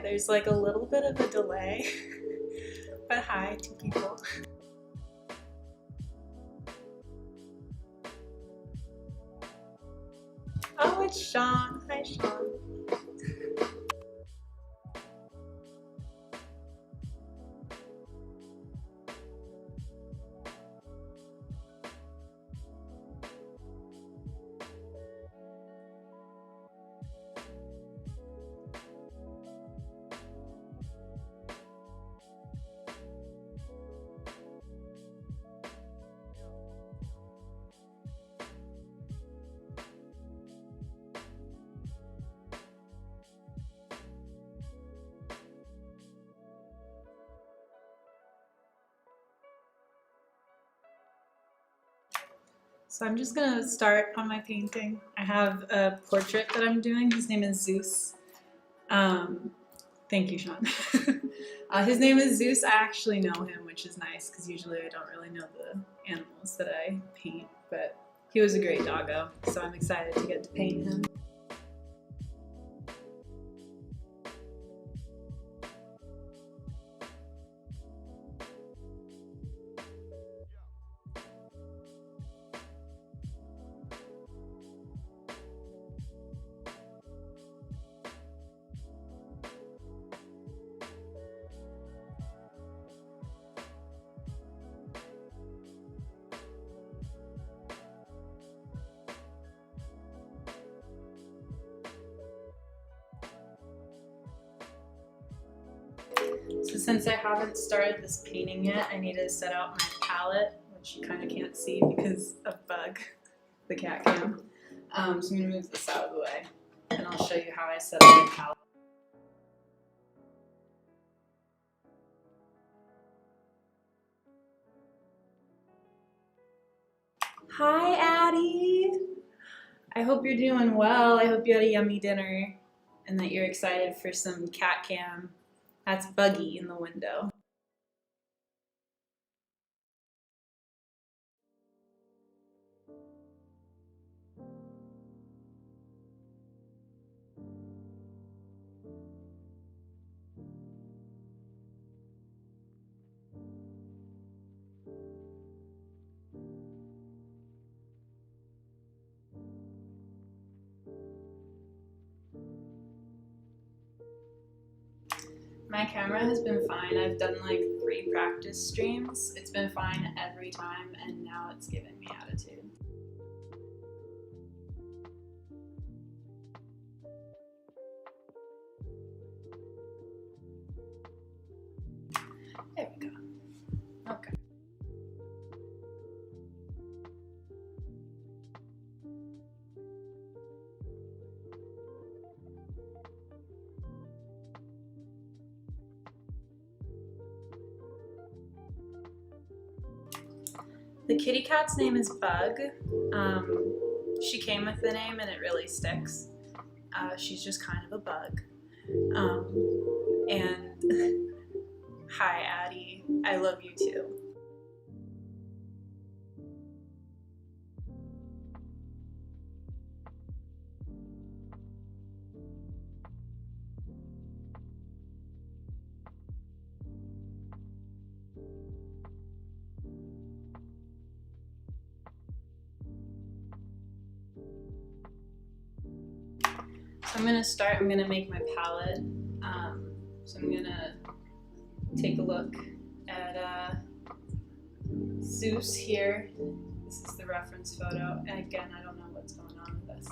there's like a little bit of a delay, but hi to people. Oh, it's Sean. Hi, Sean. So I'm just gonna start on my painting. I have a portrait that I'm doing. His name is Zeus. Thank you, Sean. His name is Zeus. I actually know him, which is nice because usually I don't really know the animals that I paint, but he was a great doggo, so I'm excited to get to paint him. So since I haven't started this painting yet, I need to set out my palette, which you kind of can't see because of Bug, the cat cam. So I'm going to move this out of the way, and I'll show you how I set up my palette. Hi, Addie! I hope you're doing well. I hope you had a yummy dinner and that you're excited for some cat cam. That's Buggy in the window. My camera has been fine. I've done like 3 practice streams. It's been fine every time, and now it's giving me attitude. There we go. Okay. The kitty cat's name is Bug. She came with the name and it really sticks. She's just kind of a bug. And hi, Addie. I love you too. So I'm gonna make my palette. So I'm gonna take a look at Zeus here. This is the reference photo. And again, I don't know what's going on with this.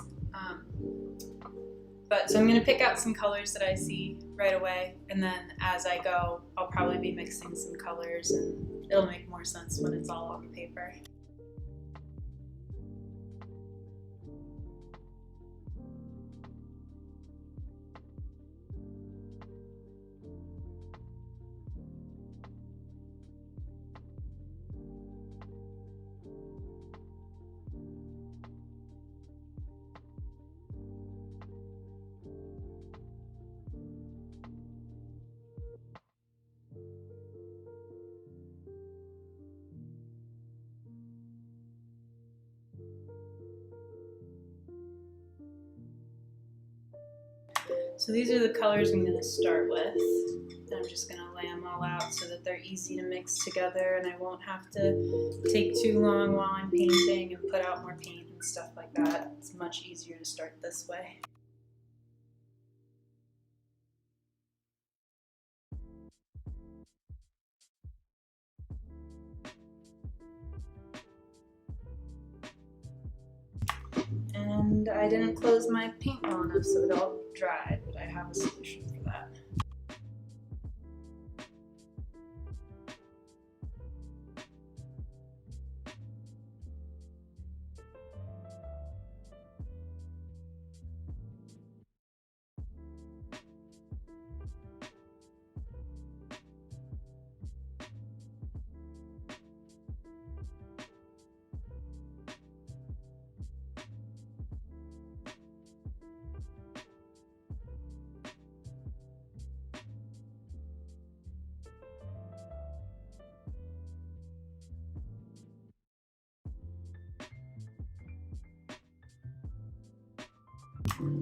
So I'm gonna pick out some colors that I see right away, and then as I go, I'll probably be mixing some colors and it'll make more sense when it's all on the paper. So these are the colors I'm going to start with. I'm just going to lay them all out so that they're easy to mix together and I won't have to take too long while I'm painting and put out more paint and stuff like that. It's much easier to start this way. And I didn't close my paint well enough so it all dried, but I have a solution for that.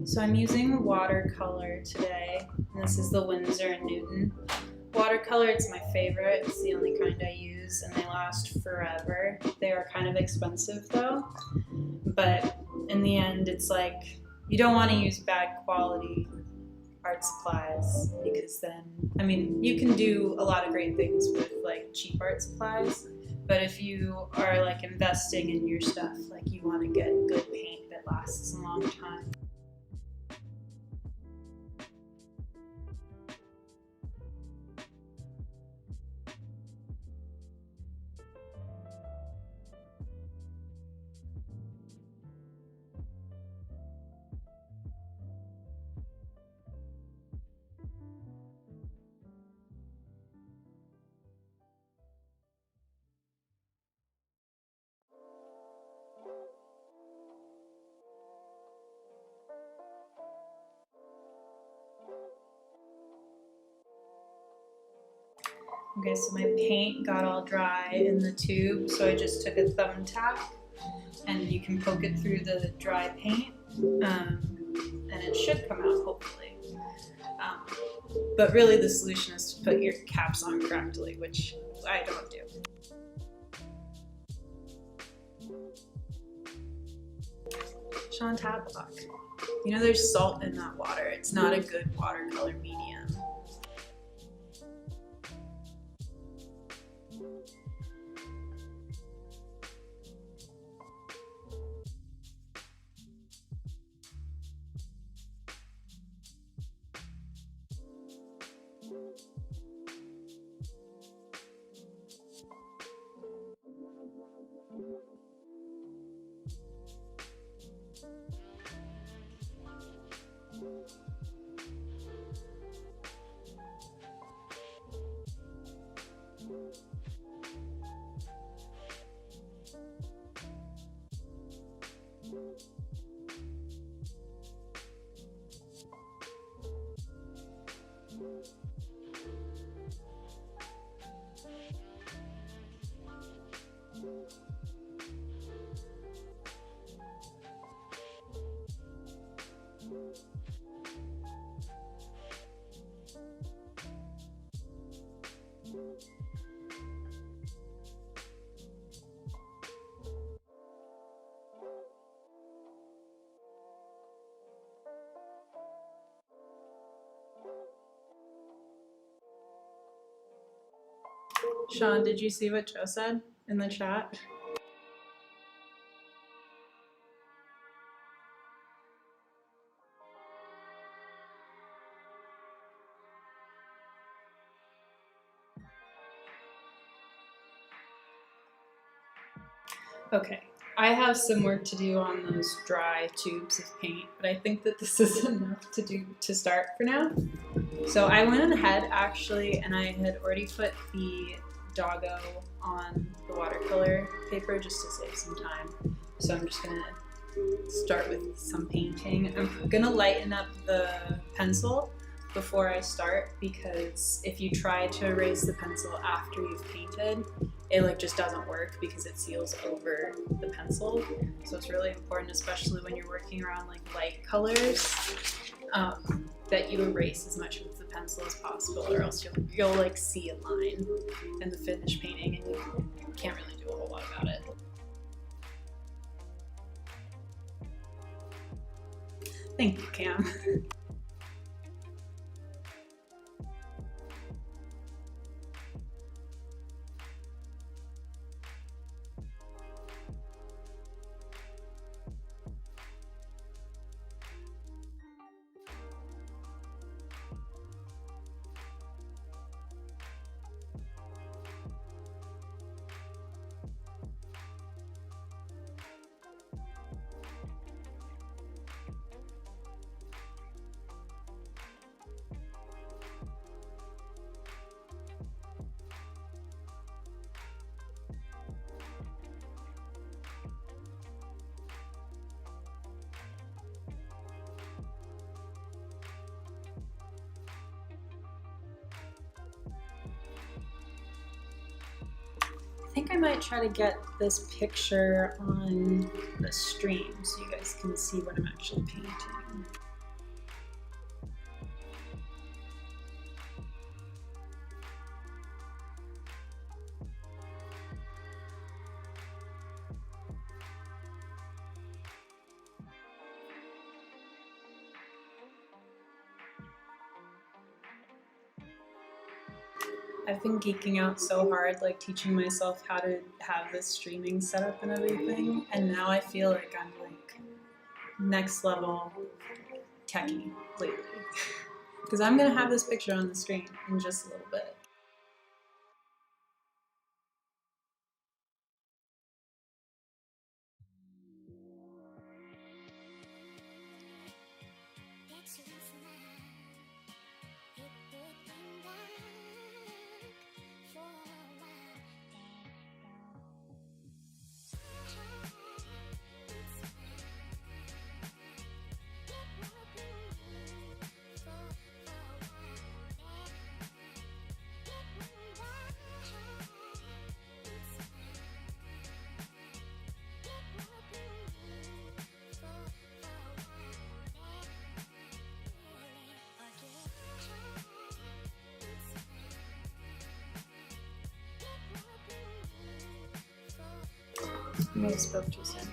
So I'm using Watercolor today, and this is the Winsor & Newton Watercolor. It's my favorite. It's the only kind I use, and they last forever. They are kind of expensive though, but in the end it's like you don't want to use bad quality art supplies because then, I mean, you can do a lot of great things with like cheap art supplies, but if you are like investing in your stuff, like you want to get good paint that lasts a long time. Okay, so my paint got all dry in the tube, so I just took a thumbtack and you can poke it through the dry paint and it should come out hopefully. But really the solution is to put your caps on correctly, which I don't do. Sean Tablock. You know there's salt in that water. It's not a good watercolor medium. Sean, did you see what Joe said in the chat? Okay, I have some work to do on those dry tubes of paint, but I think that this is enough to start for now. So I went ahead actually, and I had already put the doggo on the watercolor paper just to save some time. So I'm just gonna start with some painting. I'm gonna lighten up the pencil before I start, because if you try to erase the pencil after you've painted, it like just doesn't work because it seals over the pencil. So it's really important, especially when you're working around like light colors, that you erase as much with the pencil as possible, or else you'll like see a line in the finished painting and you can't really do a whole lot about it. Thank you, Cam. I think I might try to get this picture on the stream so you guys can see what I'm actually painting. I've been geeking out so hard, like teaching myself how to have this streaming set up and everything, and now I feel like I'm like next level techie lately. Because I'm gonna have this picture on the screen in just a little bit. I may have spoke too soon.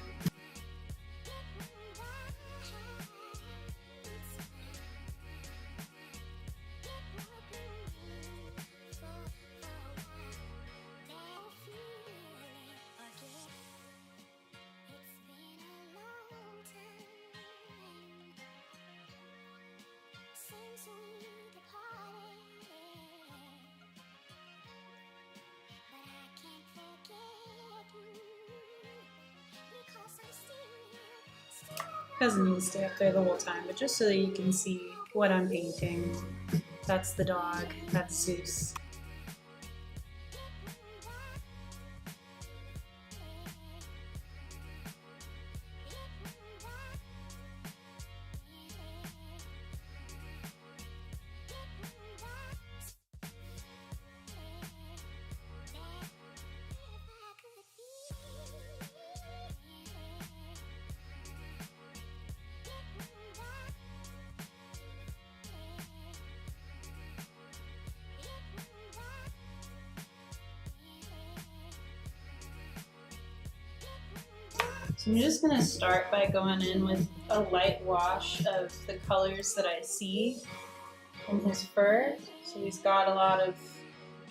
Doesn't need to stay up there the whole time, but just so that you can see what I'm painting. That's the dog, that's Zeus. So I'm just going to start by going in with a light wash of the colors that I see in his fur. So he's got a lot of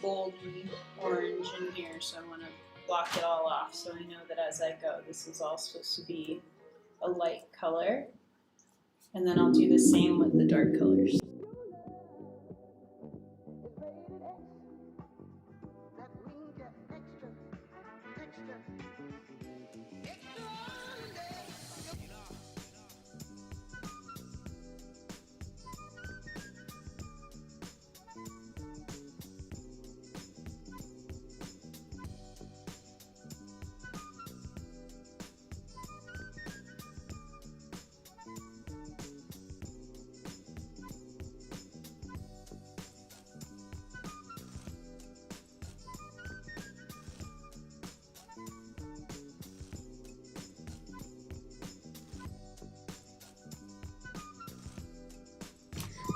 goldy orange in here, so I want to block it all off so I know that as I go this is all supposed to be a light color. And then I'll do the same with the dark colors.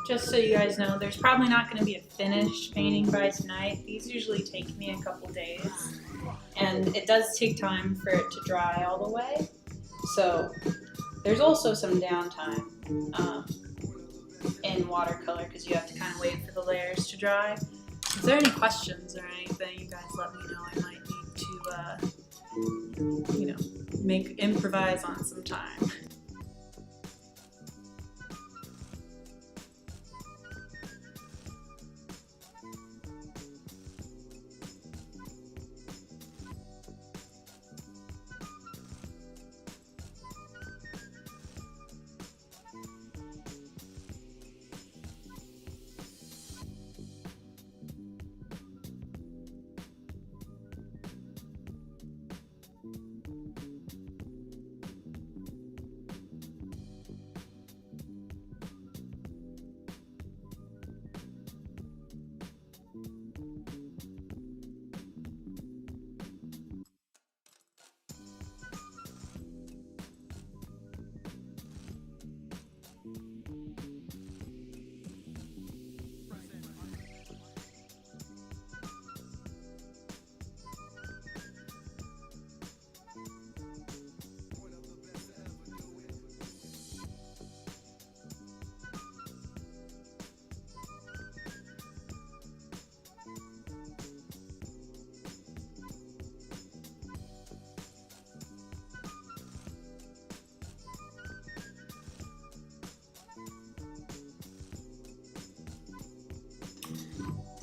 just so you guys know, there's probably not going to be a finished painting by tonight. These usually take me a couple days, and it does take time for it to dry all the way. So there's also some downtime in watercolor because you have to kind of wait for the layers to dry. If there are any questions or anything, you guys let me know. I might need to, improvise on some time.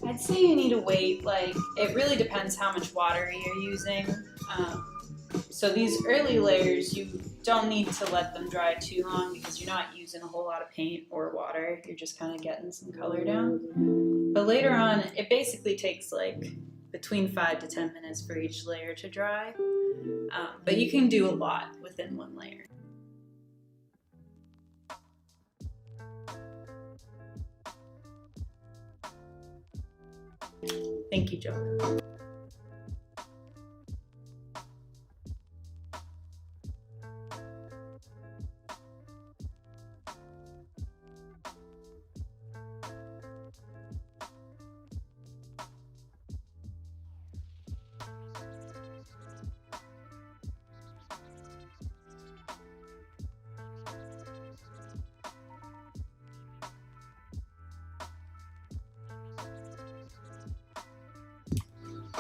I'd say you need to wait, it really depends how much water you're using. So these early layers, you don't need to let them dry too long because you're not using a whole lot of paint or water. You're just kind of getting some color down. But later on, it basically takes between 5 to 10 minutes for each layer to dry. But you can do a lot within one layer. Thank you, Joe.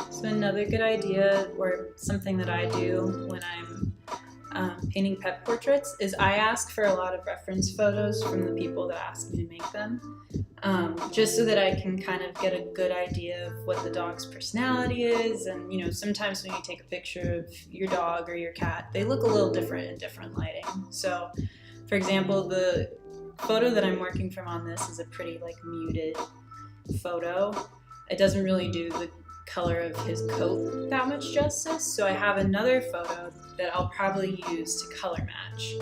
So another good idea, or something that I do when I'm painting pet portraits, is I ask for a lot of reference photos from the people that ask me to make them, just so that I can kind of get a good idea of what the dog's personality is. And sometimes when you take a picture of your dog or your cat, they look a little different in different lighting. So for example, the photo that I'm working from on this is a pretty muted photo. It doesn't really do the color of his coat that much justice, so I have another photo that I'll probably use to color match,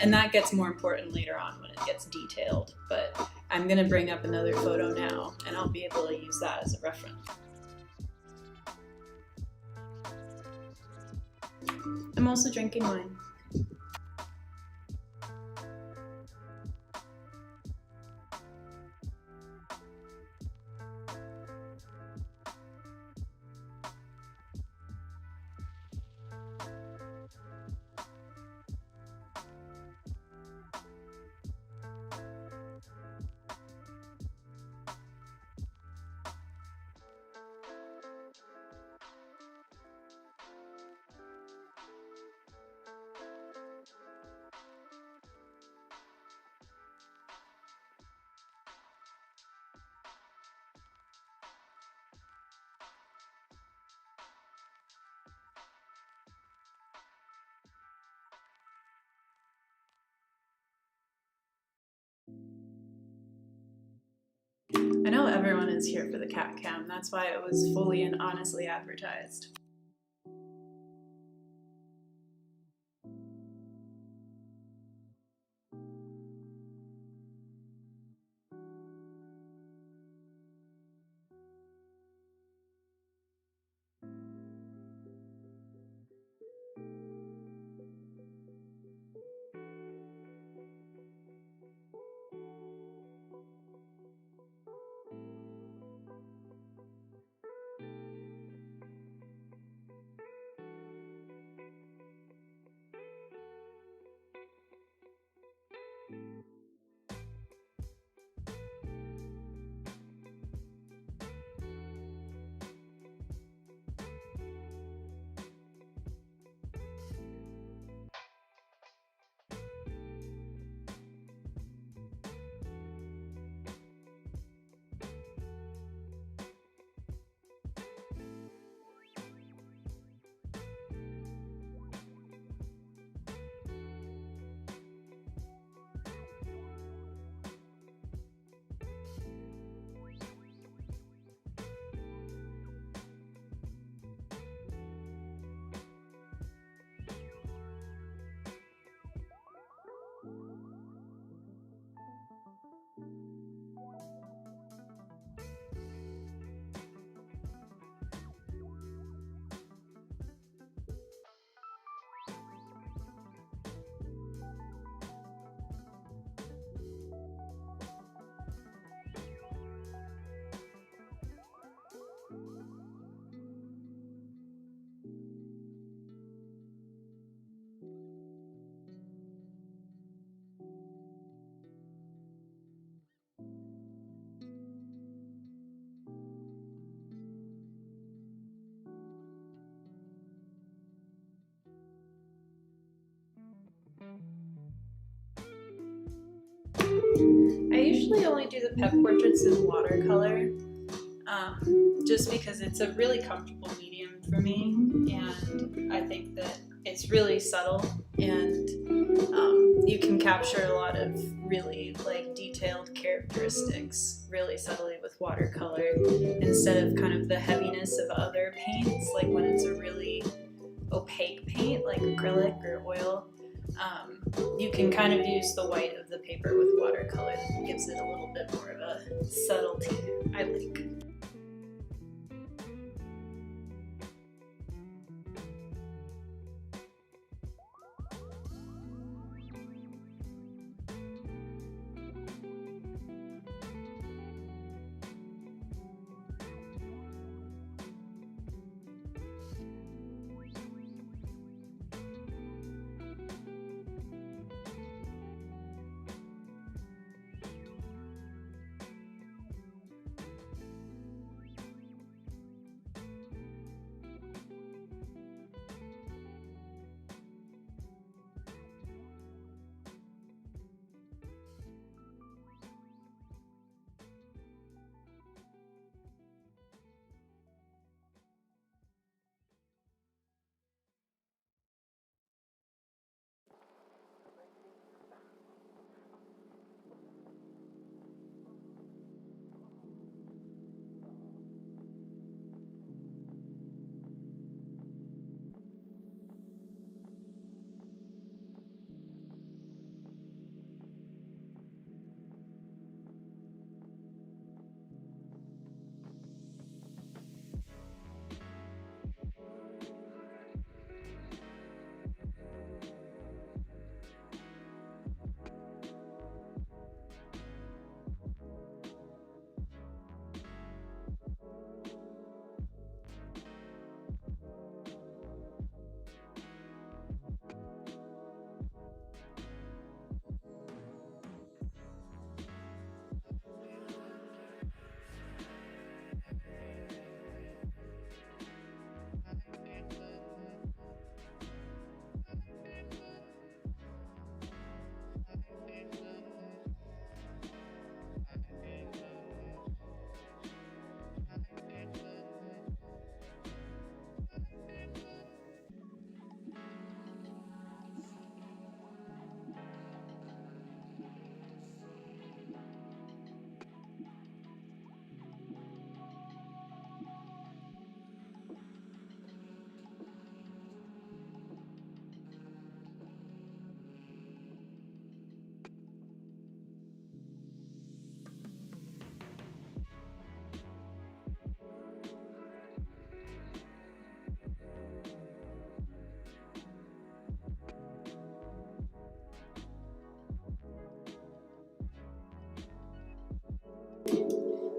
and that gets more important later on when it gets detailed, but I'm going to bring up another photo now and I'll be able to use that as a reference. I'm also drinking wine. I know everyone is here for the cat cam, that's why it was fully and honestly advertised. I usually only do the pet portraits in watercolor, just because it's a really comfortable medium for me, and I think that it's really subtle, and you can capture a lot of really like detailed characteristics really subtly with watercolor instead of kind of the heaviness of other paints, like when it's a really opaque paint like acrylic or oil. You can kind of use the white of the paper with watercolor that gives it a little bit more of a subtlety, I think.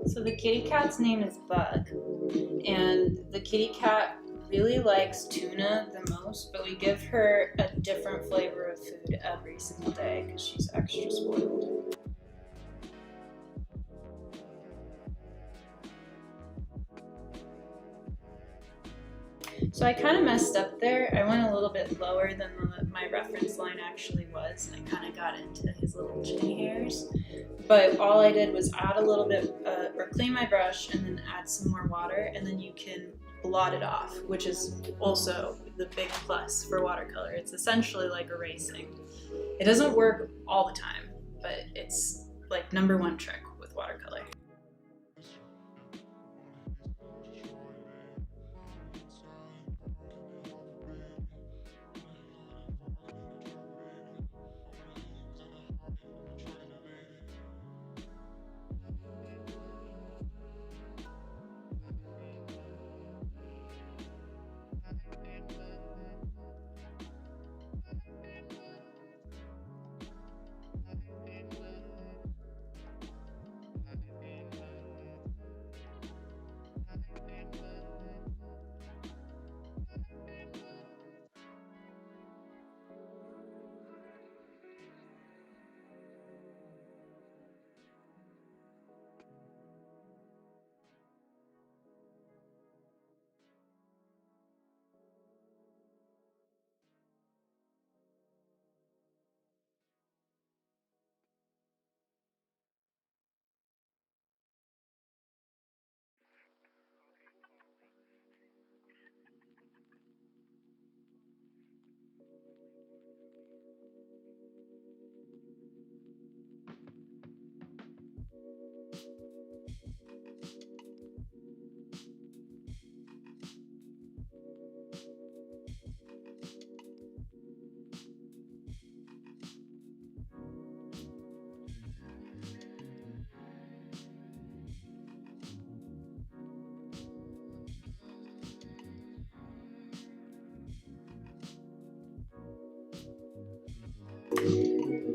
So the kitty cat's name is Bug, and the kitty cat really likes tuna the most, but we give her a different flavor of food every single day because she's extra spoiled. So I kind of messed up there. I went a little bit lower than my reference line actually was, and I kind of got into his little chinny hairs. But all I did was add a little bit, or clean my brush and then add some more water, and then you can blot it off, which is also the big plus for watercolor. It's essentially like erasing. It doesn't work all the time, but it's like #1 trick with watercolor.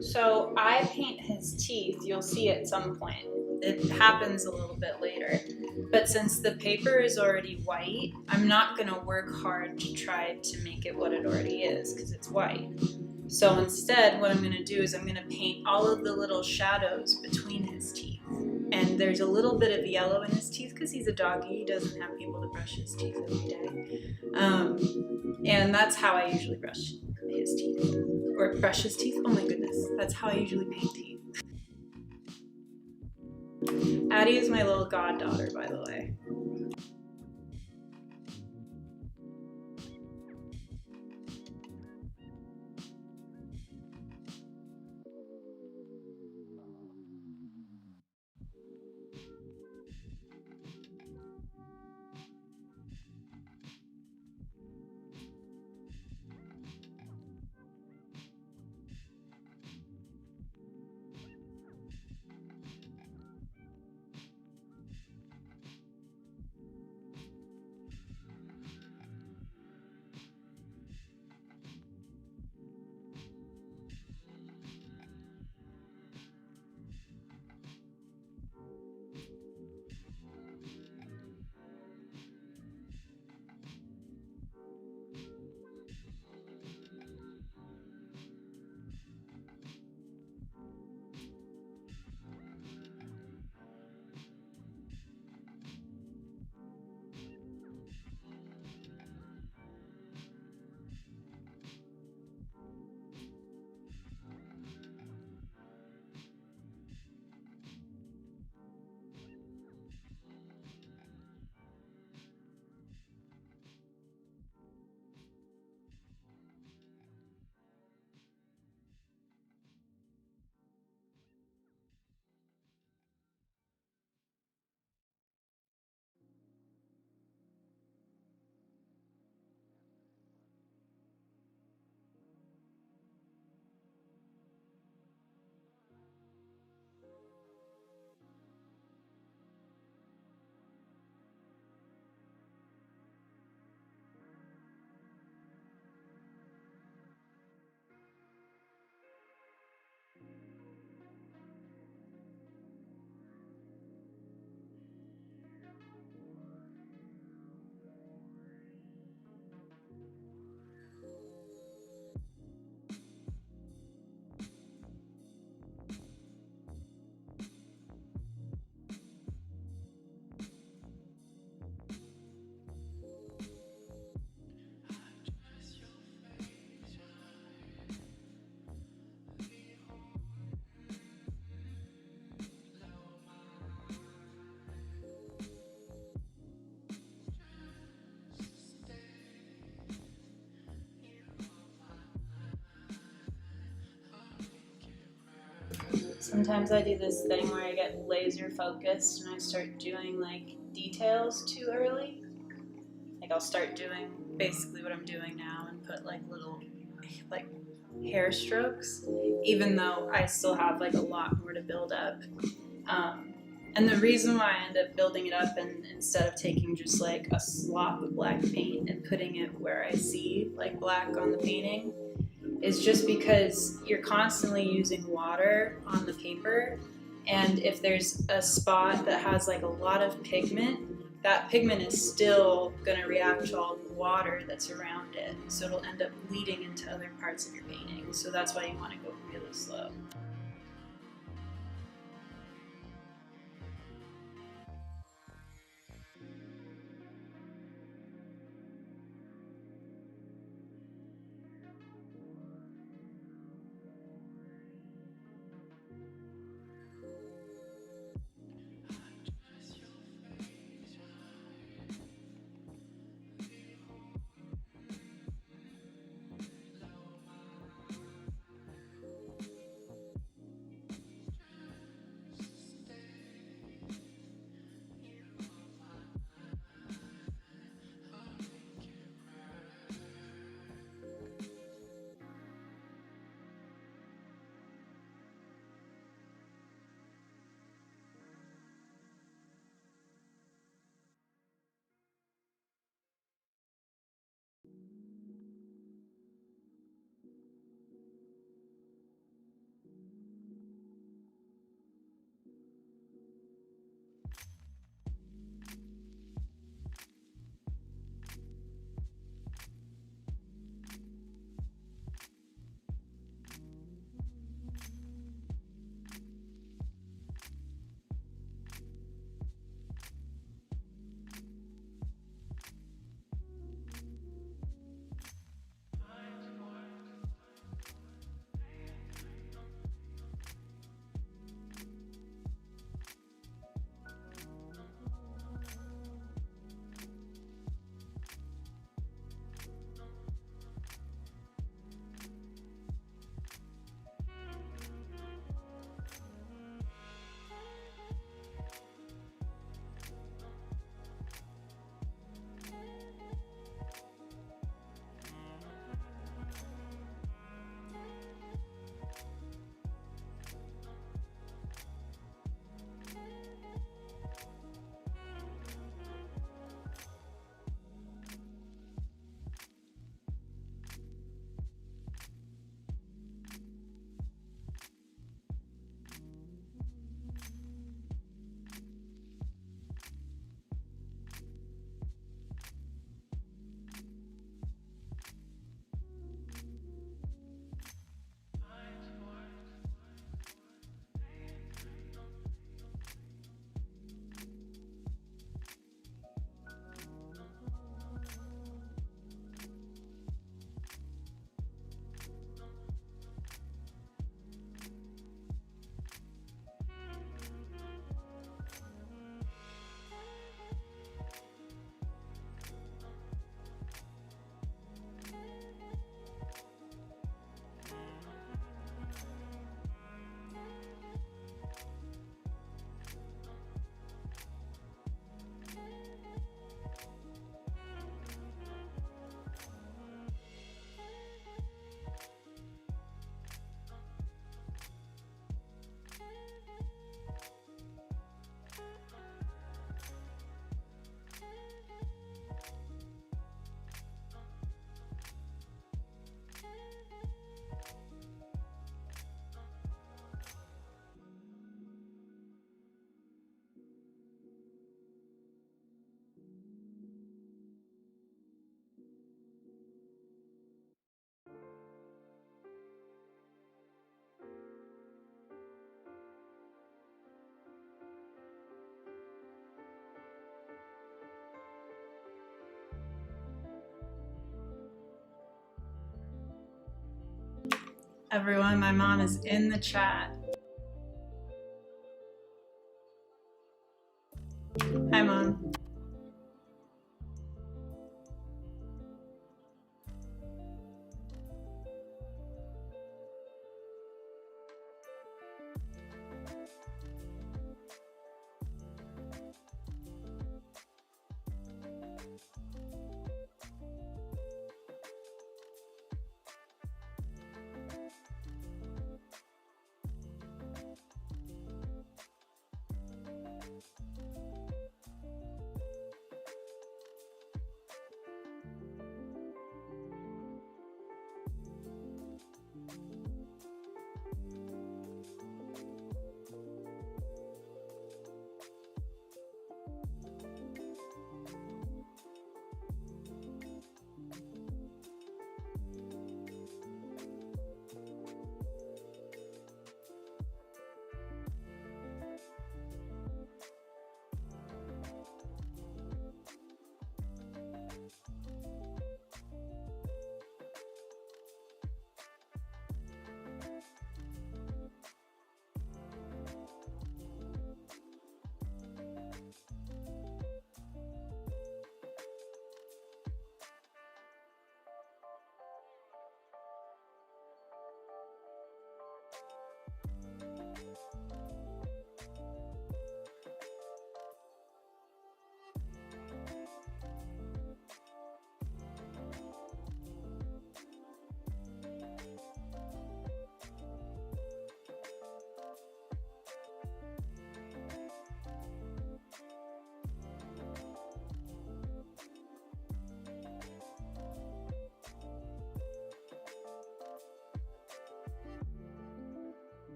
So I paint his teeth, you'll see at some point. It happens a little bit later. But since the paper is already white, I'm not gonna work hard to try to make it what it already is, because it's white. So instead, what I'm gonna do is I'm gonna paint all of the little shadows between his teeth. And there's a little bit of yellow in his teeth because he's a doggy, he doesn't have people to brush his teeth every day. And that's how I usually brush his teeth. Or brush his teeth? Oh my goodness, that's how I usually paint teeth. Addie is my little goddaughter, by the way. Sometimes I do this thing where I get laser focused and I start doing like details too early. Like I'll start doing basically what I'm doing now and put like little like hair strokes, even though I still have like a lot more to build up. And the reason why I end up building it up and instead of taking just like a slop of black paint and putting it where I see like black on the painting is just because you're constantly using water on the paper, and if there's a spot that has like a lot of pigment, that pigment is still going to react to all the water that's around it, so it'll end up bleeding into other parts of your painting. So that's why you want to go really slow. Everyone, my mom is in the chat. Hi, Mom.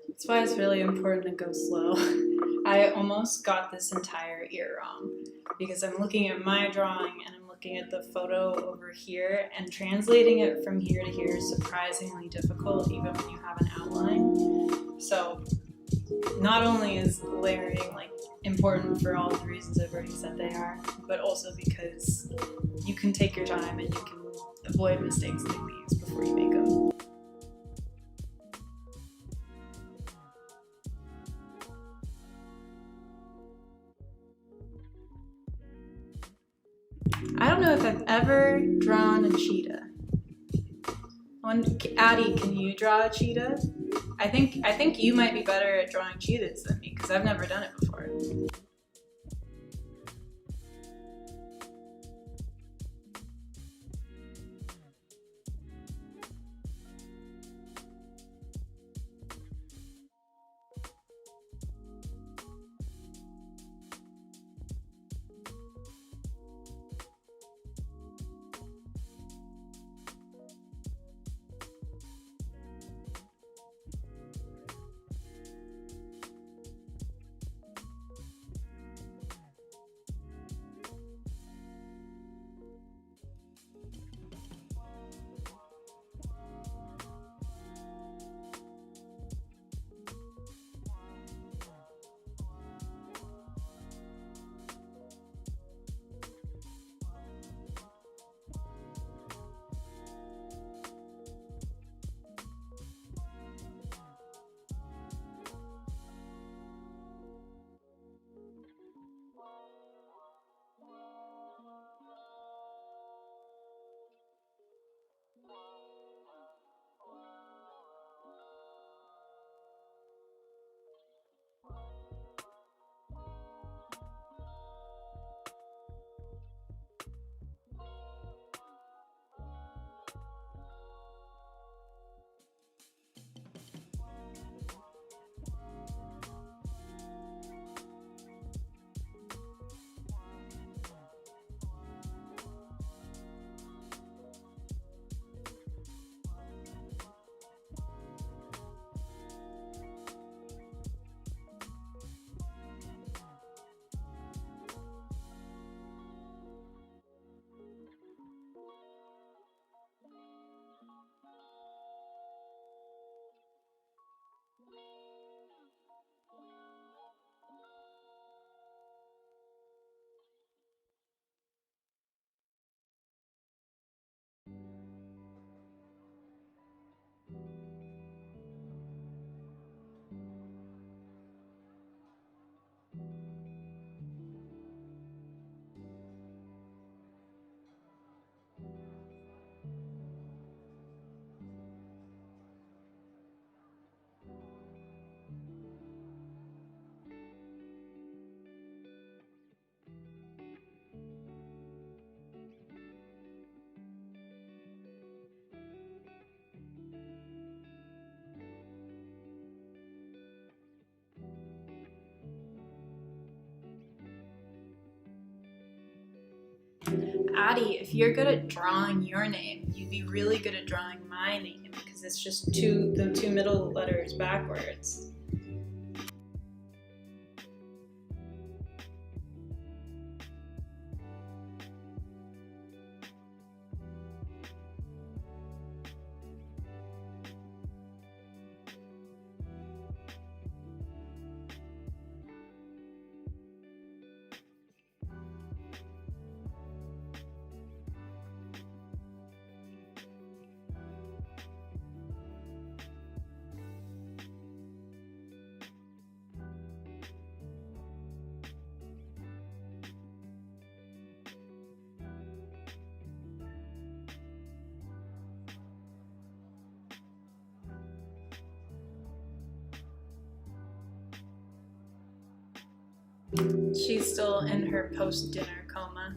That's why it's really important to go slow. I almost got this entire ear wrong because I'm looking at my drawing and I'm looking at the photo over here, and translating it from here to here is surprisingly difficult even when you have an outline. So not only is layering like important for all the reasons I've already said they are, but also because you can take your time and you can avoid mistakes like these before you make them. I don't know if I've ever drawn a cheetah. Addie, can you draw a cheetah? I think you might be better at drawing cheetahs than me because I've never done it before. Addie, if you're good at drawing your name, you'd be really good at drawing my name because it's just the two middle letters backwards. She's still in her post-dinner coma.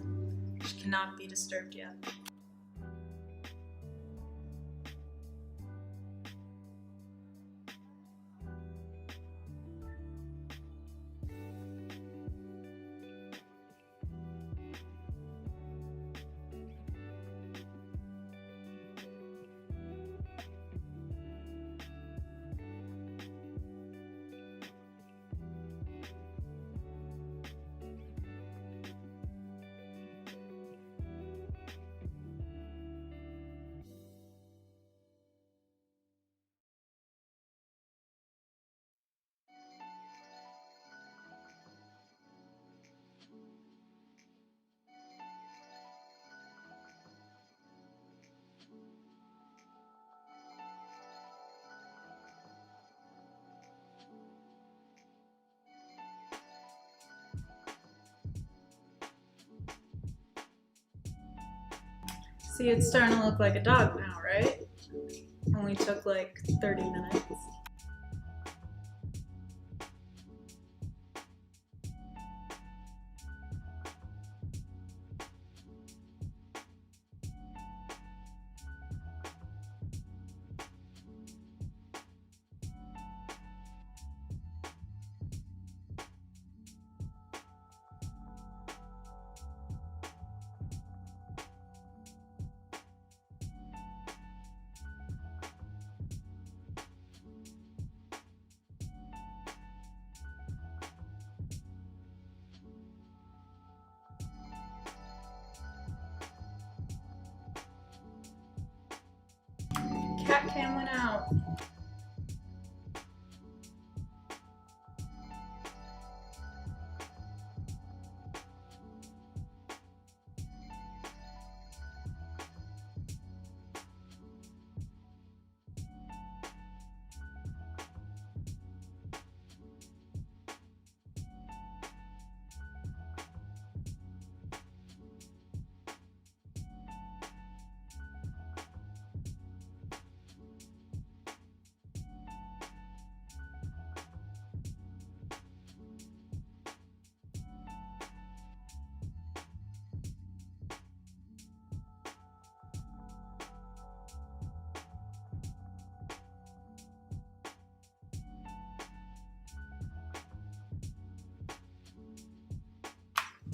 She cannot be disturbed yet. See, it's starting to look like a dog now, right? Only took like 30 minutes. Cat cam went out.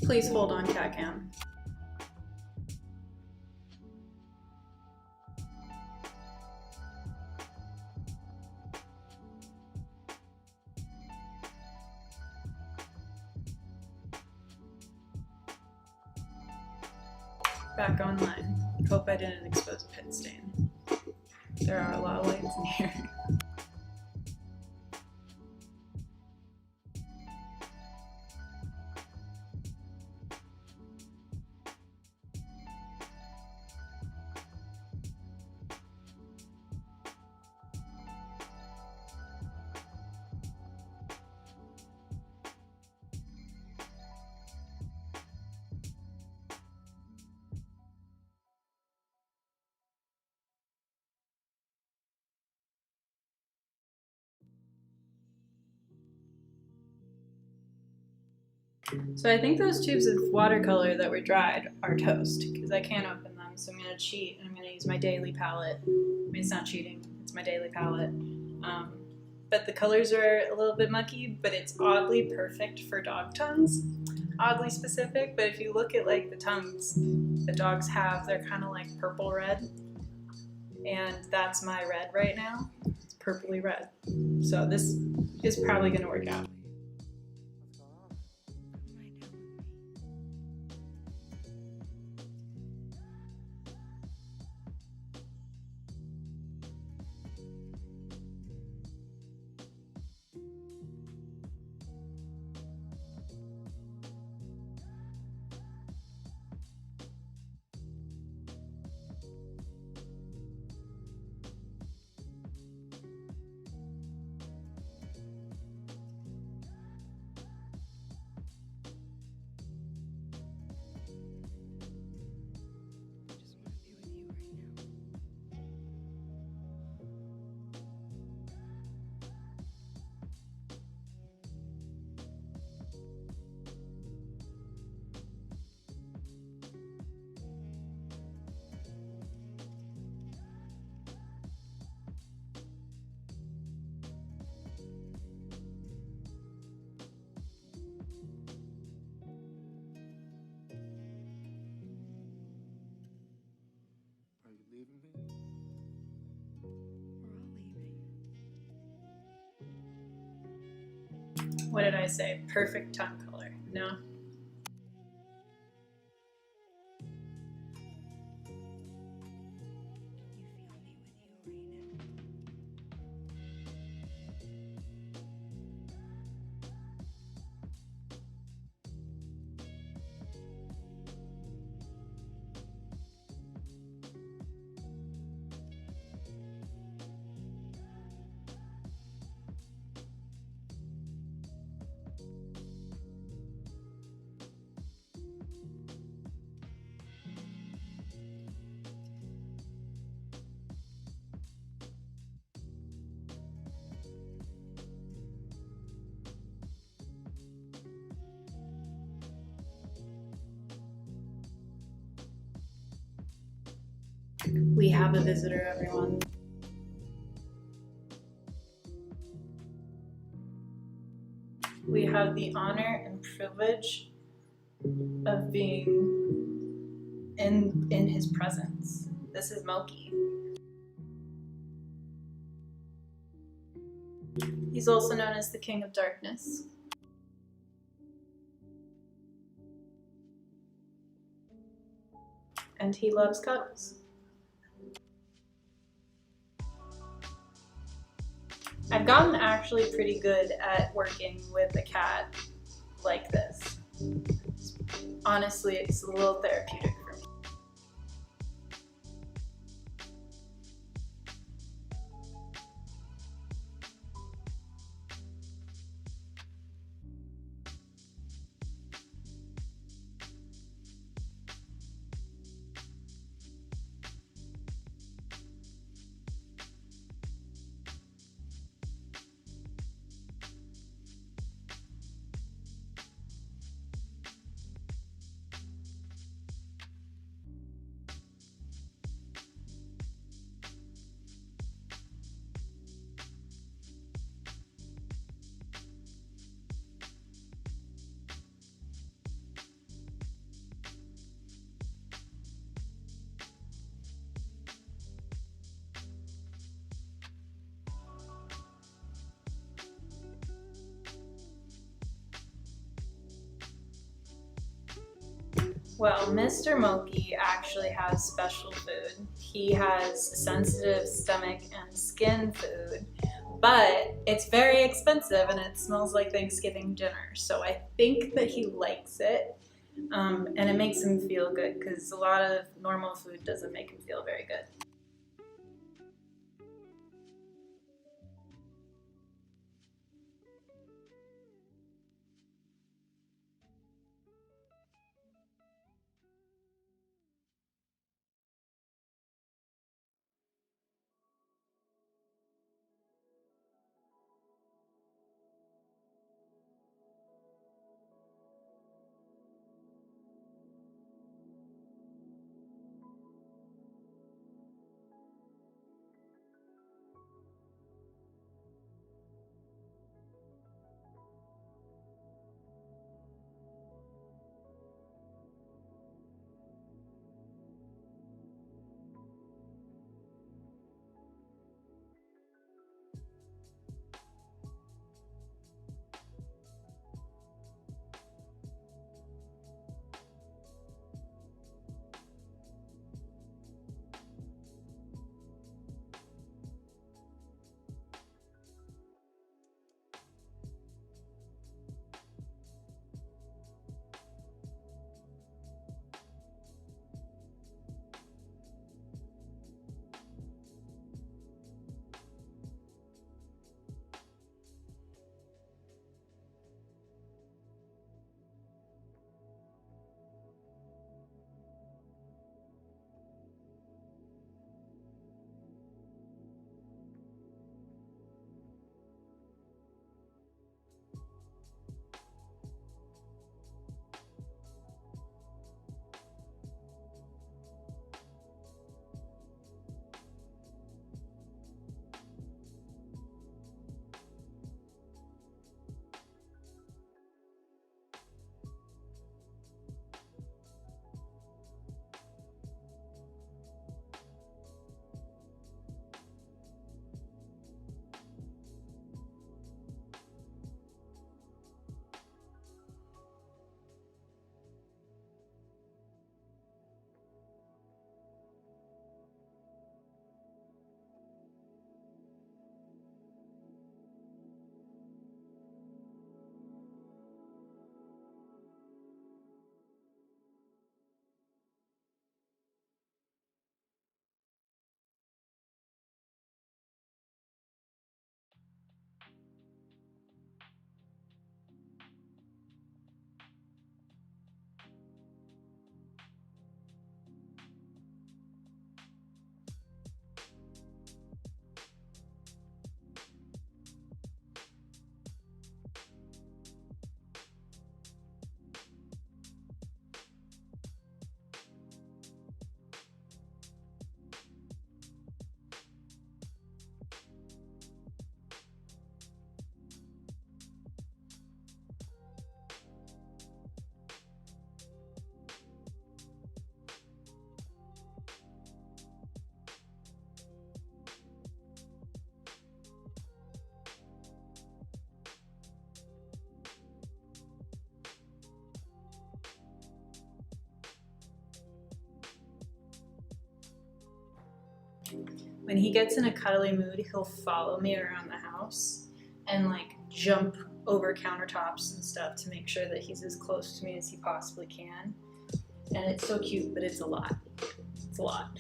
Please hold on, cat cam. Back online. Hope I didn't expose a pit stain. There are a lot of lights in here. So I think those tubes of watercolor that were dried are toast because I can't open them, so I'm going to cheat and I'm going to use my daily palette. I mean, it's not cheating, it's my daily palette. But the colors are a little bit mucky, but it's oddly perfect for dog tongues. oddly specific, but if you look at like the tongues the dogs have, they're kind of like purple red, and that's my red right now. It's purpley red. So this is probably going to work out. Are you leaving me? We're all leaving. What did I say? Perfect tongue color. No? We have a visitor, everyone. We have the honor and privilege of being in his presence. This is Moki. He's also known as the King of Darkness. And he loves cuddles. I've gotten actually pretty good at working with a cat like this. Honestly, it's a little therapeutic for me. Well, Mr. Moki actually has special food. He has sensitive stomach and skin food, but it's very expensive and it smells like Thanksgiving dinner. So I think that he likes it, and it makes him feel good because a lot of normal food doesn't make him feel very good. When he gets in a cuddly mood, he'll follow me around the house and like jump over countertops and stuff to make sure that he's as close to me as he possibly can. And it's so cute, but it's a lot. It's a lot.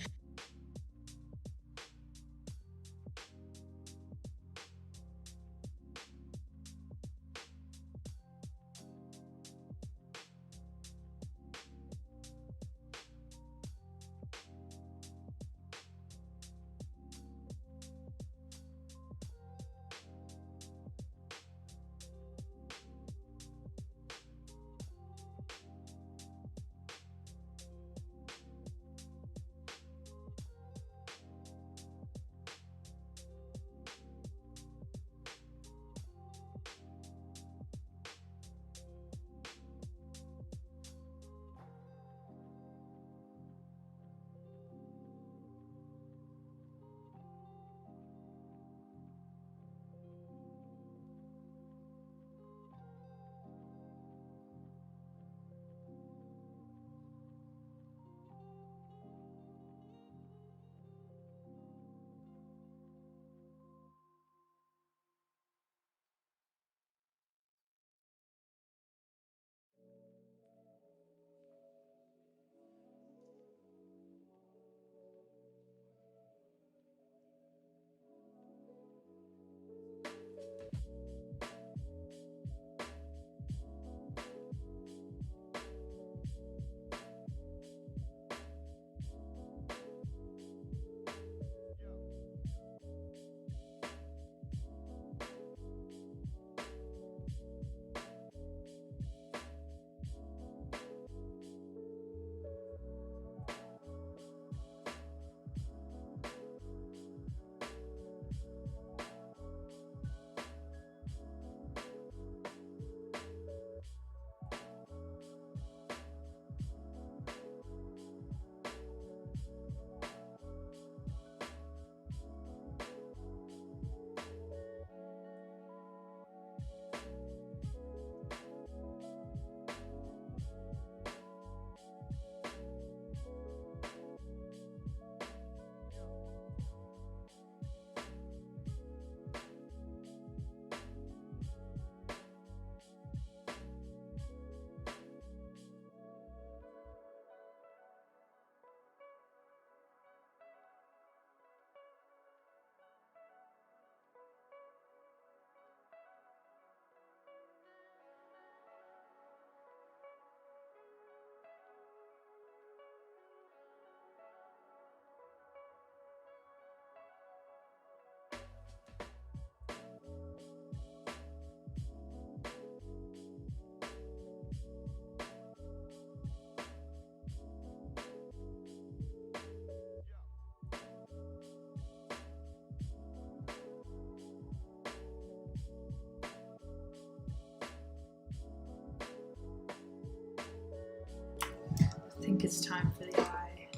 I think it's time for the eye.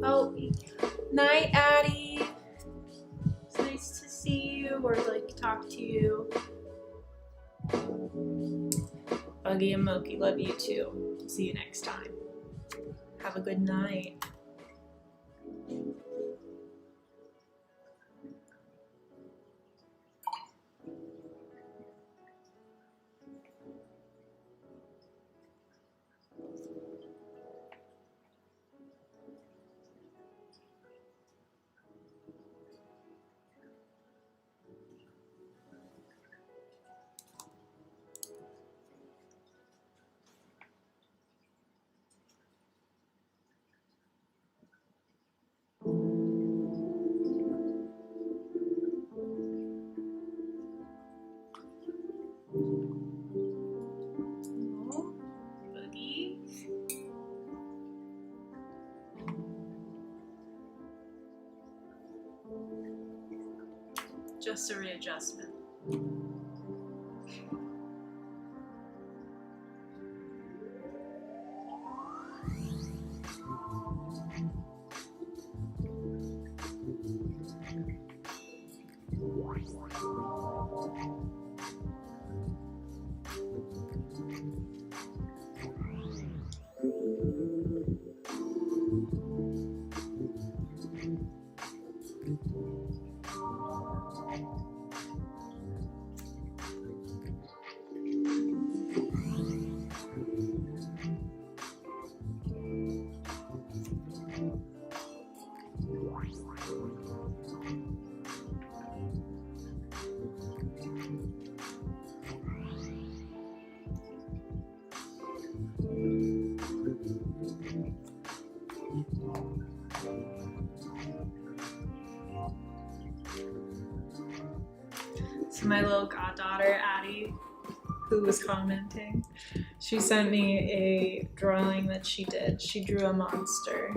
Oh, night, Addie. It's nice to see you or like talk to you. Buggy and Moki, love you too. See you next time. Have a good night. Buggy. Just a readjustment. So my little goddaughter, Addie, who was commenting, she sent me a drawing that she did. She drew a monster.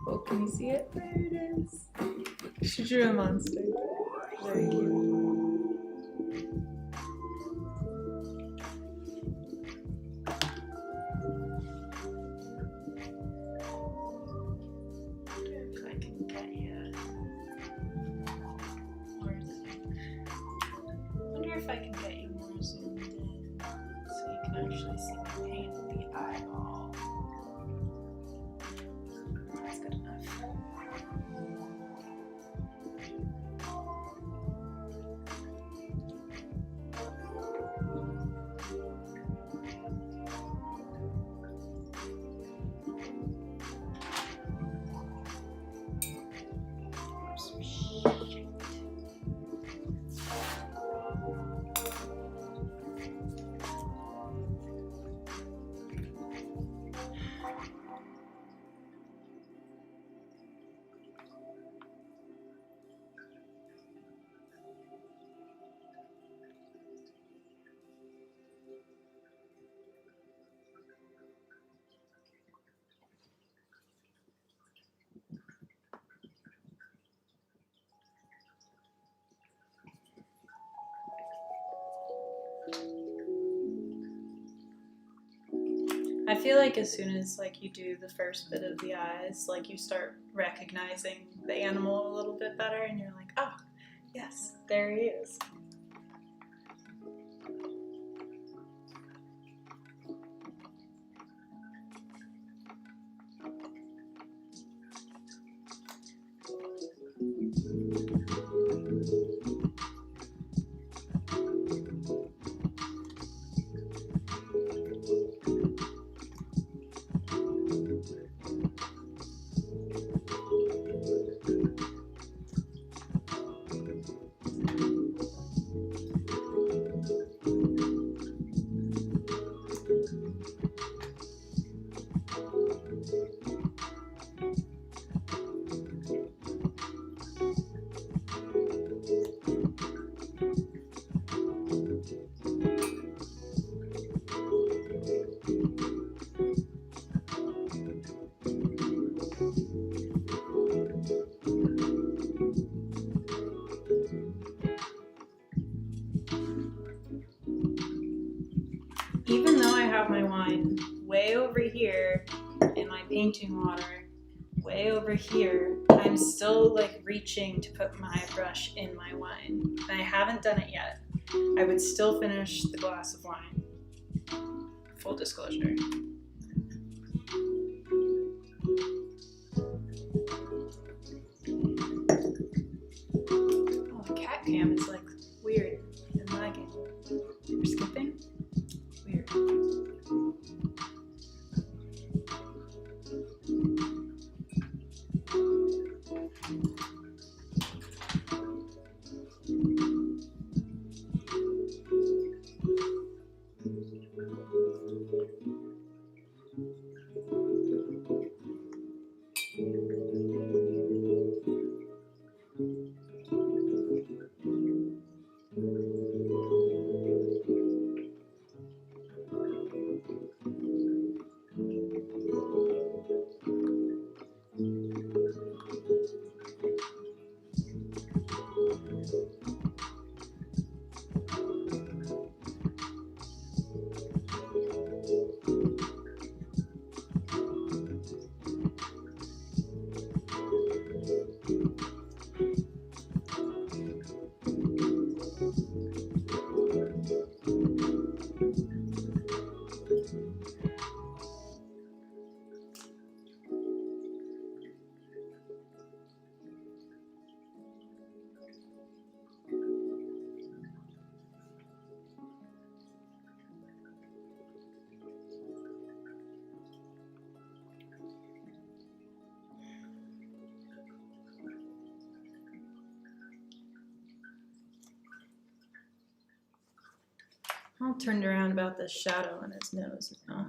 Oh, can you see it? There it is. She drew a monster. Very cute. If I can get you more zoom. I wonder if I can get you more zoomed in so you can actually see me paint the eyeball. That's good enough. I feel like as soon as like you do the first bit of the eyes, like you start recognizing the animal a little bit better, and you're like, oh, yes, there he is. Even though I have my wine way over here and my painting water way over here, I'm still like reaching to put my brush in my wine. And I haven't done it yet. I would still finish the glass of wine. Full disclosure. Oh, the cat cam is like weird and lagging. You're skipping? Weird. All turned around about this shadow on his nose now.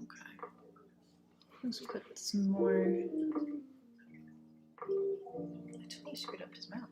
Okay. Let's put some more. I totally screwed up his mouth.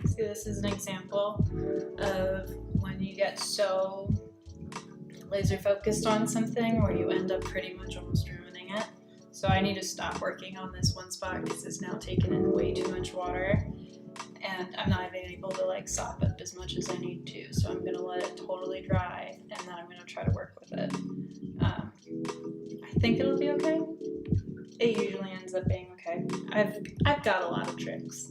See, this is an example of when you get so laser focused on something where you end up pretty much almost ruining it. So I need to stop working on this one spot because it's now taken in way too much water and I'm not even able to like sop up as much as I need to. So I'm gonna let it totally dry and then I'm gonna try to work with it. I think it'll be okay. It usually ends up being okay. I've got a lot of tricks.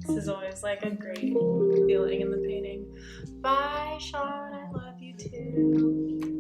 This is always like a great feeling in the painting. Bye, Sean. I love you too.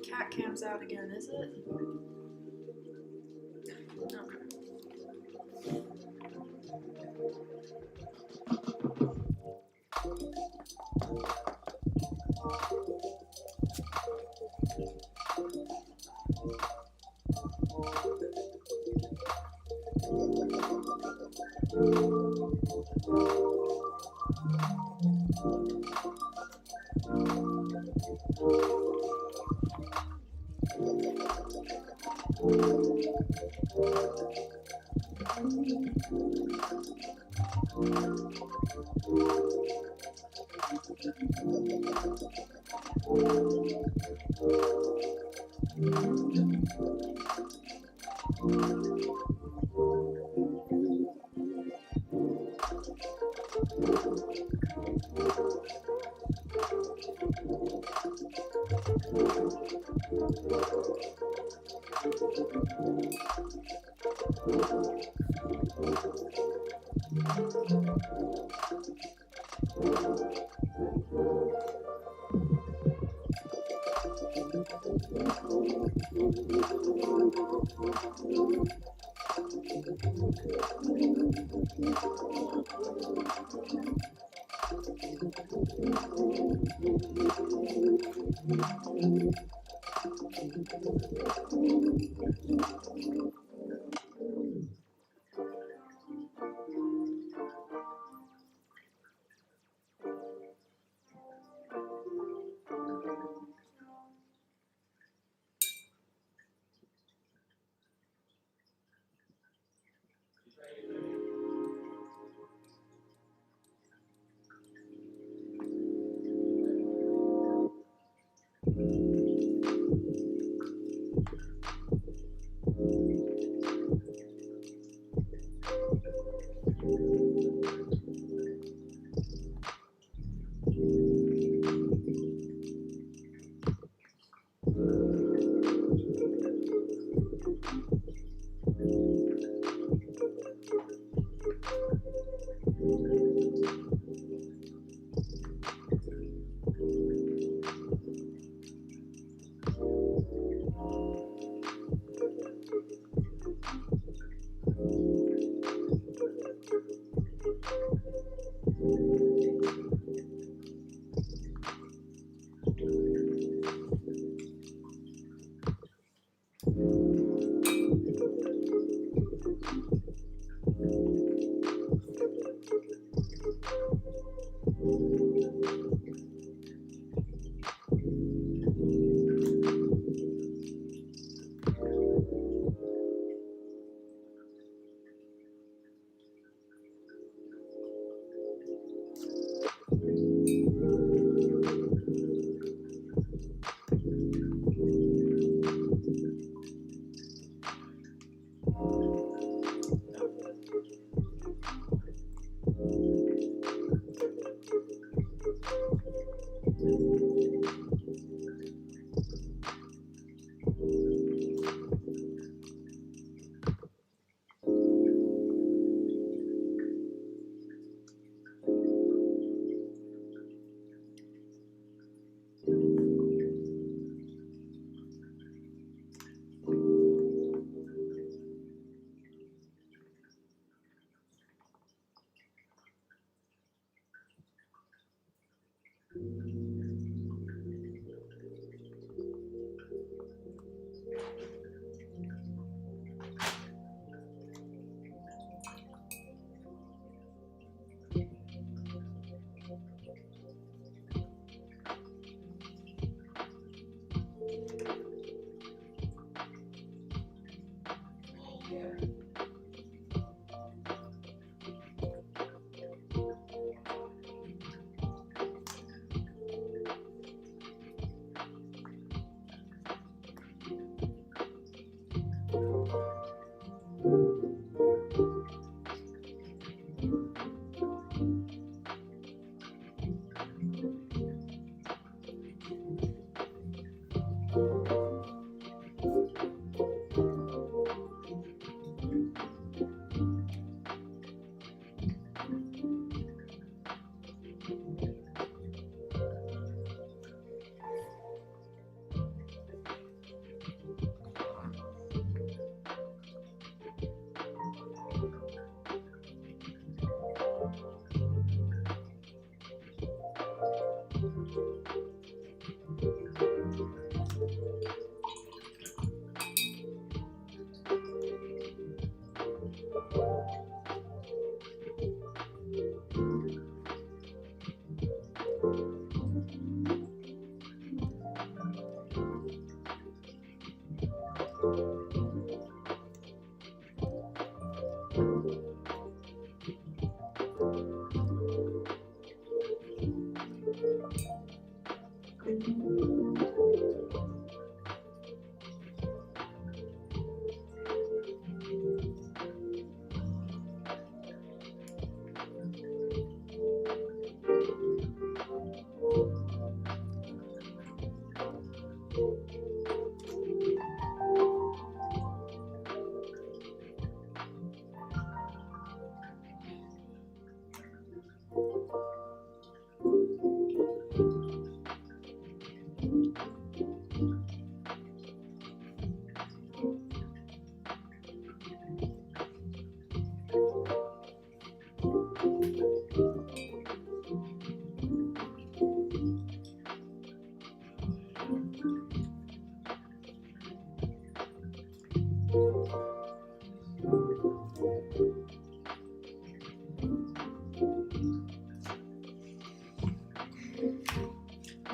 Cat cam's out again, is it? Okay.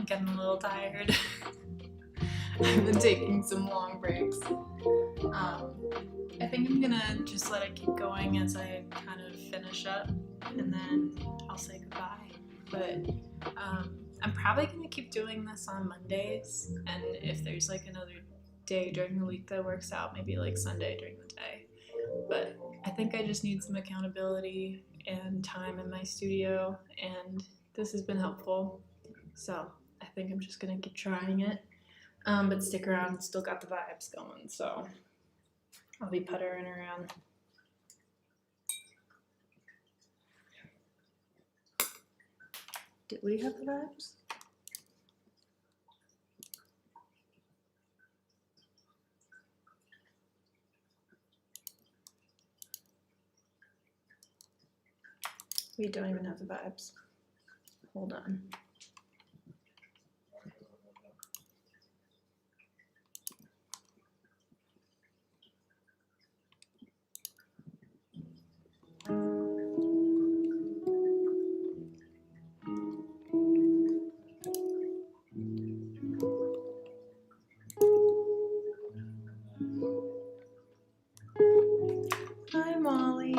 getting a little tired. I've been taking some long breaks. I think I'm gonna just let it keep going as I kind of finish up, and then I'll say goodbye. But I'm probably gonna keep doing this on Mondays, and if there's like another day during the week that works out, maybe like Sunday during the day. But I think I just need some accountability and time in my studio, and this has been helpful. So I think I'm just gonna keep trying it. But stick around, still got the vibes going, so I'll be puttering around. Did we have the vibes? We don't even have the vibes. Hold on. Hi, Molly.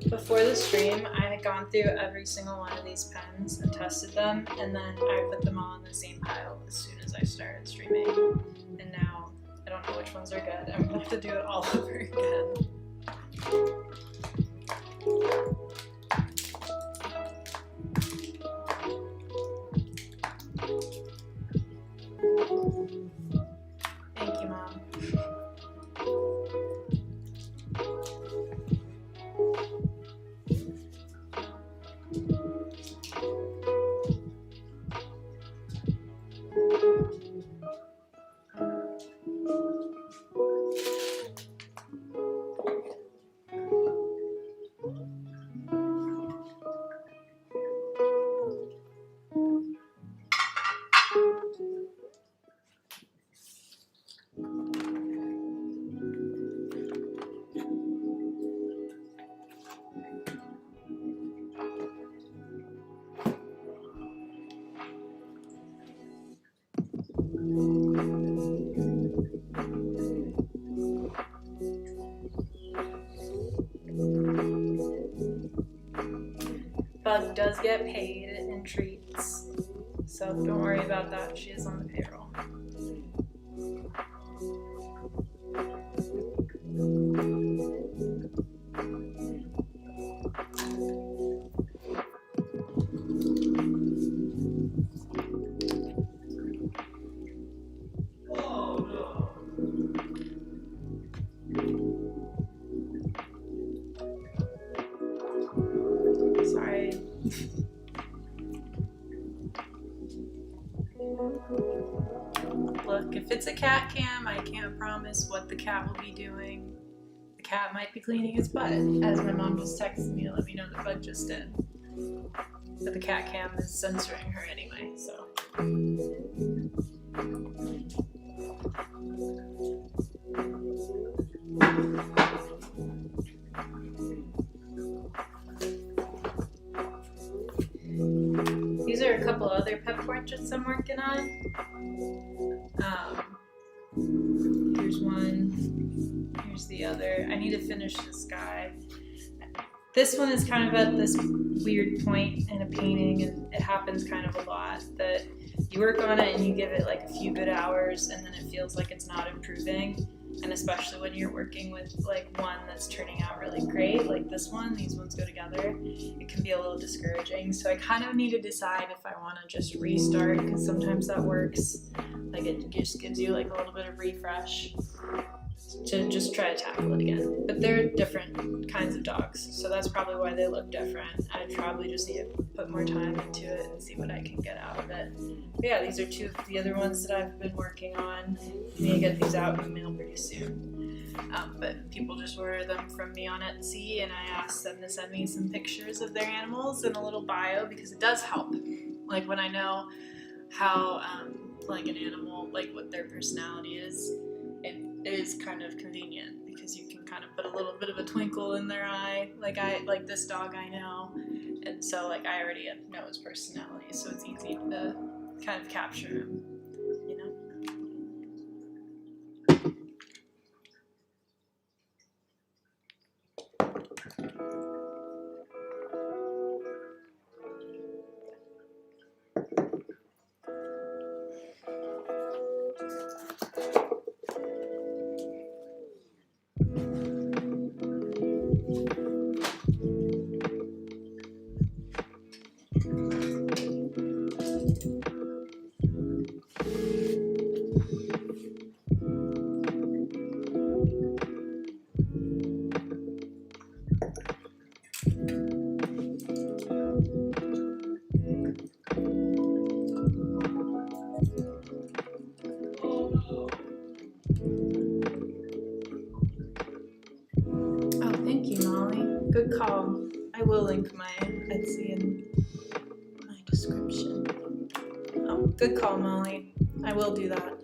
Before the stream, I had gone through every single one of these pens and tested them, and then I put them all in the same pile as soon as I started streaming. And now I don't know which ones are good. I'm gonna have to do it all over again. Thank you, Mom. Bug does get paid in treats, so don't worry about that. She is on the payroll. Sorry. Look, if it's a cat cam, I can't promise what the cat will be doing. The cat might be cleaning its butt, as my mom just texted me to let me know the bug just did. But the cat cam is censoring her anyway, so. These are a couple other pet portraits I'm working on. Here's one, here's the other. I need to finish this guy. This one is kind of at this weird point in a painting, and it happens kind of a lot, that you work on it and you give it like a few good hours and then it feels like it's not improving. And especially when you're working with like one that's turning out really great, like this one, these ones go together, it can be a little discouraging. So I kind of need to decide if I want to just restart, because sometimes that works. Like it just gives you like a little bit of refresh to just try to tackle it again. But they're different kinds of dogs, so that's probably why they look different. I probably just need to put more time into it and see what I can get out of it. But yeah, these are two of the other ones that I've been working on. I need to get these out in the mail pretty soon. But people just order them from me on Etsy, and I ask them to send me some pictures of their animals and a little bio, because it does help. Like when I know how like an animal, like what their personality is, it is kind of convenient because you can kind of put a little bit of a twinkle in their eye. Like this dog I know, and so like I already know his personality, so it's easy to kind of capture him, you know. Oh, thank you, Molly. Good call. I will link my Etsy in my description. Oh, good call, Molly. I will do that.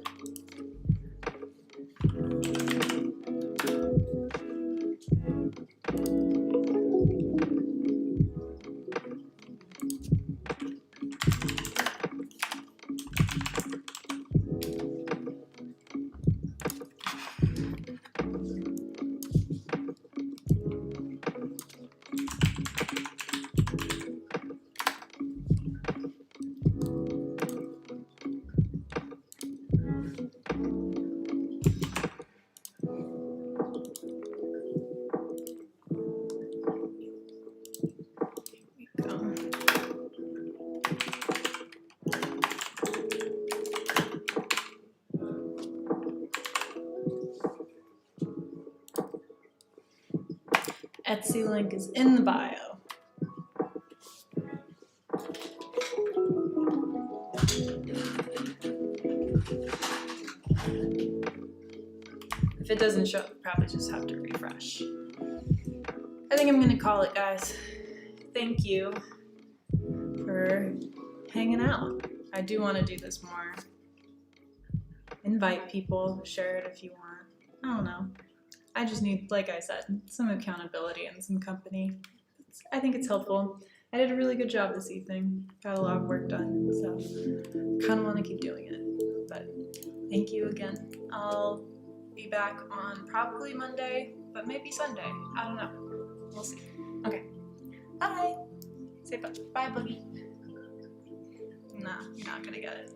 Etsy link is in the bio. If it doesn't show up, you probably just have to refresh. I think I'm gonna call it, guys. Thank you for hanging out. I do want to do this more. Invite people, share it if you want. I don't know. I just need, like I said, some accountability and some company. I think it's helpful. I did a really good job this evening. Got a lot of work done, so kind of want to keep doing it. But thank you again. I'll be back on probably Monday, but maybe Sunday. I don't know. We'll see. Okay. Bye. Say bye, Boogie. Nah, you're not gonna get it.